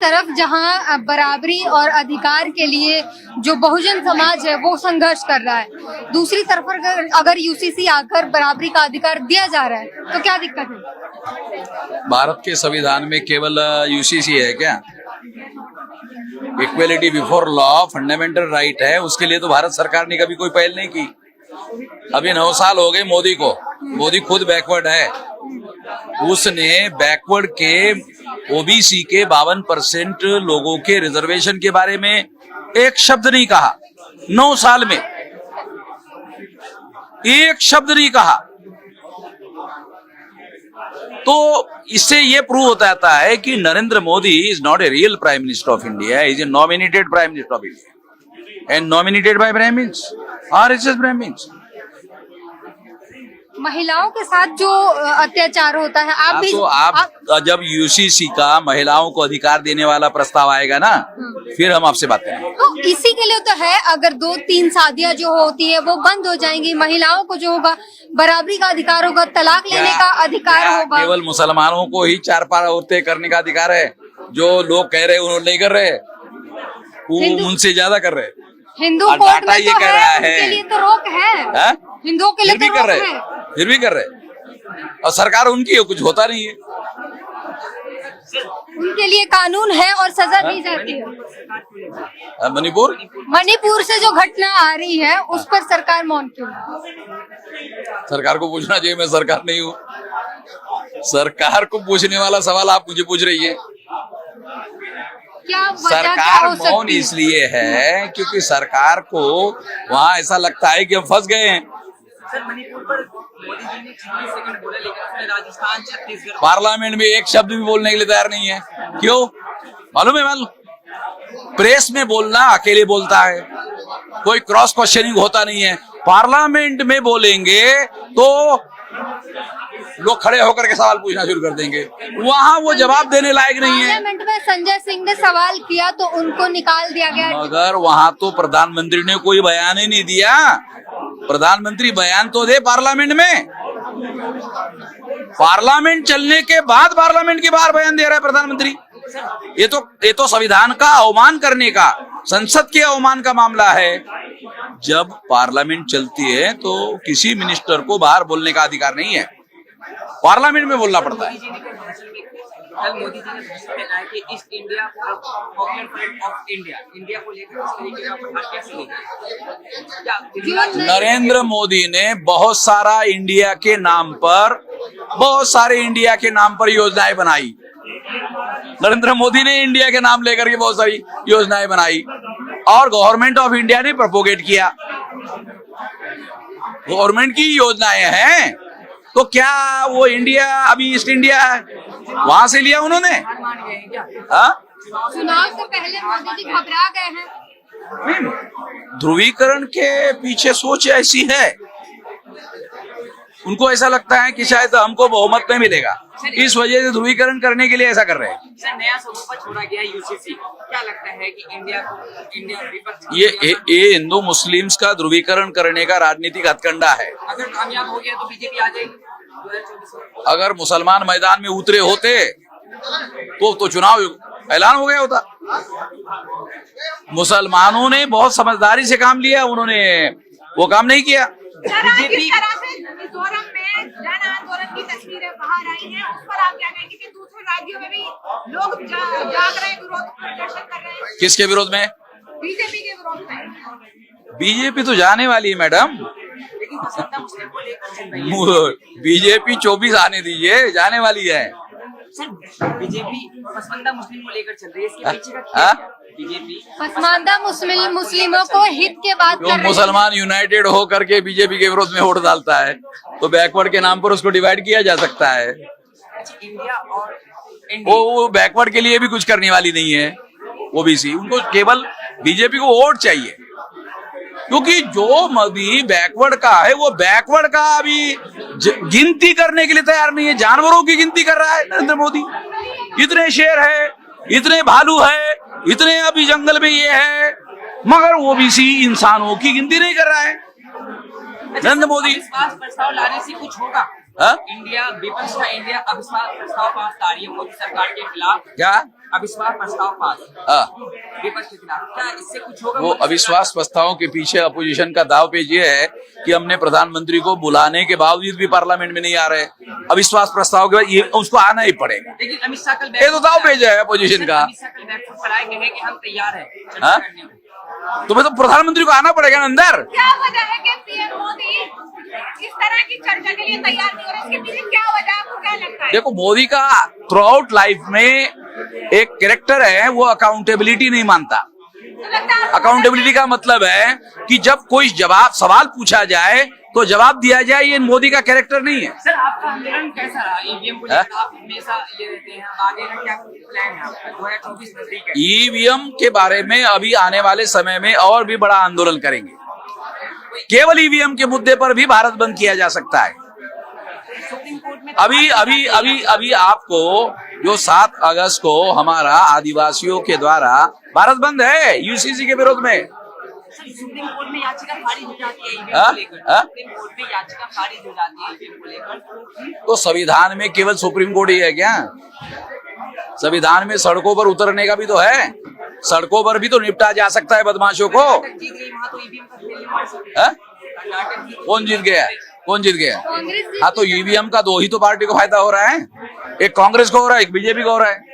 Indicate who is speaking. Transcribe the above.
Speaker 1: तरफ जहां बराबरी और अधिकार के लिए जो बहुजन समाज है वो संघर्ष कर रहा है, दूसरी तरफ अगर यूसीसी आकर बराबरी का अधिकार दिया जा रहा है तो क्या दिक्कत है?
Speaker 2: भारत के संविधान में केवल यूसीसी है क्या? Equality before law fundamental right है, उसके लिए तो भारत सरकार ने कभी कोई पहल नहीं की। अभी 9 साल हो गए मोदी को, मोदी खुद बैकवर्ड है। उसने बैकवर्ड के ओबीसी के 52% लोगों के रिजर्वेशन के बारे में एक शब्द नहीं कहा। 9 साल में एक शब्द नहीं कहा। तो इससे ये प्रूव होता जाता है कि Narendra Modi is not a real prime minister of India, is a nominated prime minister of India and nominated by Brahmins, RSS Brahmins.
Speaker 1: महिलाओं के साथ जो अत्याचार होता है,
Speaker 2: आप जब यूसीसी का महिलाओं को अधिकार देने वाला प्रस्ताव आएगा ना, फिर हम आपसे बात करेंगे।
Speaker 1: तो इसी के लिए तो है, अगर 2-3 शादियां जो होती है वो बंद हो जाएंगी, महिलाओं को जो होगा बराबरी का अधिकार होगा, तलाक लेने का अधिकार होगा।
Speaker 2: केवल मुसलमानों को ही 4 औरतें करने का अधिकार है? जो लोग कह रहे हैं उन्होंने नहीं कर रहे, वो उनसे ज्यादा कर रहे।
Speaker 1: हिंदू कोर्ट में तो है, उनके लिए तो रोक है, हिंदुओं के लिए तो रोक है,
Speaker 2: फिर भी कर रहे। और सरकार उनकी है, कुछ होता नहीं है।
Speaker 1: उनके लिए कानून है और सजा दी जाती है। मणिपुर से जो घटना आ रही है उस पर सरकार मौन क्यों?
Speaker 2: सरकार को पूछना चाहिए, मैं सरकार नहीं हूँ। सरकार को पूछने वाला सवाल आप मुझे पूछ रही है। सरकार मौन इसलिए है क्योंकि सरकार को वहाँ ऐसा लगता है कि हम फंस गए हैं।
Speaker 3: सर, मणिपुर पर मोदी जी ने 26 सेकंड बोला, लेकिन उसमें राजस्थान, छत्तीसगढ़
Speaker 2: पार्लियामेंट में एक शब्द भी बोलने के लिए तैयार नहीं है। क्यों? मालूम है? प्रेस में बोलना अकेले बोलता है, कोई क्रॉस क्वेश्चनिंग होता नहीं है। पार्लियामेंट में बोलेंगे तो लोग खड़े होकर के सवाल पूछना शुरू कर देंगे, वहाँ वो जवाब देने लायक नहीं है।
Speaker 1: पार्लियामेंट में संजय सिंह ने सवाल किया तो उनको निकाल दिया गया,
Speaker 2: मगर वहाँ तो प्रधानमंत्री ने कोई बयान ही नहीं दिया। प्रधानमंत्री बयान तो दे पार्लियामेंट में, पार्लियामेंट चलने के बाद पार्लियामेंट के बाहर बयान दे रहा है प्रधानमंत्री। ये तो संविधान का अवमान करने का, संसद के अवमान का मामला है। जब पार्लियामेंट चलती है तो किसी मिनिस्टर को बाहर बोलने का अधिकार नहीं है, पार्लियामेंट में बोलना पड़ता है।
Speaker 3: कल मोदी जी ने भाषण में कहा कि east India popular front of India, India को लेकर इस तरीके का प्रहार कैसे लेंगे?
Speaker 2: नरेंद्र मोदी ने बहुत सारा इंडिया के नाम पर, बहुत सारे इंडिया के नाम पर योजनाएं बनाई। नरेंद्र मोदी ने इंडिया के नाम लेकर के बहुत सारी योजनाएं बनाई और गवर्नमेंट ऑफ इंडिया ने प्रोपोगेट किया। गवर्नमेंट की योजनाएं हैं तो क्या वो इंडिया अभी ईस्ट इंडिया है, वहां से लिया उन्होंने?
Speaker 1: चुनाव से पहले मोदी जी घबरा गए हैं।
Speaker 2: ध्रुवीकरण के पीछे सोच ऐसी है, उनको ऐसा लगता है कि शायद हमको बहुमत में मिलेगा, इस वजह से ध्रुवीकरण करने के लिए ऐसा कर रहे हैं।
Speaker 3: सर, नया स्वरूप छोड़ा गया यूसीसी, क्या लगता है कि इंडिया विपक्ष
Speaker 2: ये हिंदू मुस्लिम्स का ध्रुवीकरण करने का राजनीतिक हथकंडा है।
Speaker 3: अगर कामयाब हो गया तो बीजेपी आ जाएगी 2024 में।
Speaker 2: अगर मुसलमान मैदान में उतरे होते तो चुनाव ऐलान हो गया होता। मुसलमानों ने बहुत समझदारी से काम लिया, उन्होंने वो काम नहीं किया।
Speaker 3: बीजेपी
Speaker 4: मिजोरम में जन आंदोलन की तस्वीरें बाहर आई हैं, उस पर आप क्या कहेंगे कि दूसरे राज्यों में भी लोग जाग रहे हैं, विरोध प्रदर्शन कर रहे हैं?
Speaker 2: किसके विरोध में?
Speaker 4: बीजेपी के विरोध में।
Speaker 2: बीजेपी तो जाने वाली है मैडम,
Speaker 3: लेकिन पसंदीदा मुस्लिम को लेकर चल रही है।
Speaker 2: बीजेपी 24 आने दीजिए, जाने वाली है।
Speaker 3: सर, बीजेपी पसंदीदा मुस्लिम को लेकर चल रही है, इसके पीछे का क्या है? बीजेपी
Speaker 1: पसमानदा मुस्लिमों को हित के बात कर रही है।
Speaker 2: मुसलमान यूनाइटेड होकर के बीजेपी के विरोध में वोट डालता है तो बैकवर्ड के नाम पर उसको डिवाइड किया जा सकता है।
Speaker 3: इंडिया और
Speaker 2: वो बैकवर्ड के लिए भी कुछ करने वाली नहीं है ओबीसी, उनको केवल बीजेपी को वोट चाहिए, क्योंकि जो मोदी बैकवर्ड का है वो बैकवर्ड का अभी गिनती करने के लिए तैयार नहीं है। जानवरों की गिनती कर रहा है नरेंद्र मोदी, इतने शेर है, इतने भालू है, इतने अभी जंगल में ये है, मगर ओबीसी इंसानों की गिनती नहीं कर रहा है नरेंद्र मोदी।
Speaker 3: प्रस्ताव लाने से कुछ होगा?
Speaker 2: हाँ?
Speaker 3: इंडिया विपक्ष का इंडिया अविश्वास प्रस्ताव पास कर रही है मोदी सरकार के खिलाफ।
Speaker 2: क्या?
Speaker 3: अविश्वास प्रस्ताव पास
Speaker 2: हाँ।
Speaker 3: विपक्ष के खिलाफ, क्या इससे कुछ होगा?
Speaker 2: वो अविश्वास प्रस्तावों के पीछे अपोजिशन का दावपेच ये है कि हमने प्रधानमंत्री को बुलाने के बावजूद भी पार्लियामेंट में नहीं आ रहे, अविश्वास प्रस्ताव के बाद ये उसको आना ही पड़ेगा।
Speaker 3: लेकिन अमित शाह कल
Speaker 2: ये तो दावपेच है अपोजिशन का।
Speaker 3: अमित शाह कल बैठक पर आए कहे कि हम तैयार हैं चर्चा
Speaker 2: हाँ?
Speaker 3: करने को।
Speaker 2: तुम्हें तो प्रधानमंत्री को आना पड़ेगा ना अंदर।
Speaker 4: क्या वजह है कि पीएम मोदी इस तरह की चर्चा के लिए तैयार नहीं हो रहे? इसके पीछे क्या वजह है, आपको क्या लगता है?
Speaker 2: देखो, मोदी का थ्रू आउट लाइफ में एक कैरेक्टर है, वो अकाउंटेबिलिटी नहीं मानता।
Speaker 4: तो लगता है
Speaker 2: अकाउंटेबिलिटी का मतलब है कि जब कोई सवाल पूछा जाए तो जवाब दिया जाए। ये मोदी का कैरेक्टर नहीं है।
Speaker 3: सर, आपका आंदोलन कैसा रहा? ईवीएम को लेकर आप हमेशा ये रहते हैं, आगे का क्या प्लान है आपका? 2024 नजदीक है।
Speaker 2: ईवीएम के बारे में अभी आने वाले समय में और भी बड़ा आंदोलन करेंगे। केवल ईवीएम के मुद्दे पर भी भारत बंद किया जा सकता है।
Speaker 3: सुप्रीम कोर्ट में
Speaker 2: अभी आपको जो 7 अगस्त को हमारा आदिवासियों के द्वारा भारत बंद है यूसीसी के विरोध में।
Speaker 3: सुप्रीम कोर्ट में याचिका खारिज हो जाती है ईवीएम
Speaker 2: हाँ?
Speaker 3: को लेकर।
Speaker 2: हाँ?
Speaker 3: सुप्रीम कोर्ट में याचिका खारिज हो जाती है ईवीएम को लेकर।
Speaker 2: तो संविधान में केवल सुप्रीम कोर्ट ही है क्या? संविधान में सड़कों पर उतरने का भी तो है। सड़कों पर भी तो निपटा जा सकता है बदमाशों को।
Speaker 3: कर्नाटक जीत गई, वहाँ तो ईवीएम का खेल नहीं मार सकते।
Speaker 2: हाँ?
Speaker 3: कर्नाटक जीत
Speaker 2: कौन जीत गया? कौन जीत गया?
Speaker 1: कांग्रेस
Speaker 2: हाँ, तो ईवीएम का 2 ही तो पार्टी को फायदा हो रहा है। एक कांग्रेस को हो रहा है, एक बीजेपी को हो रहा है।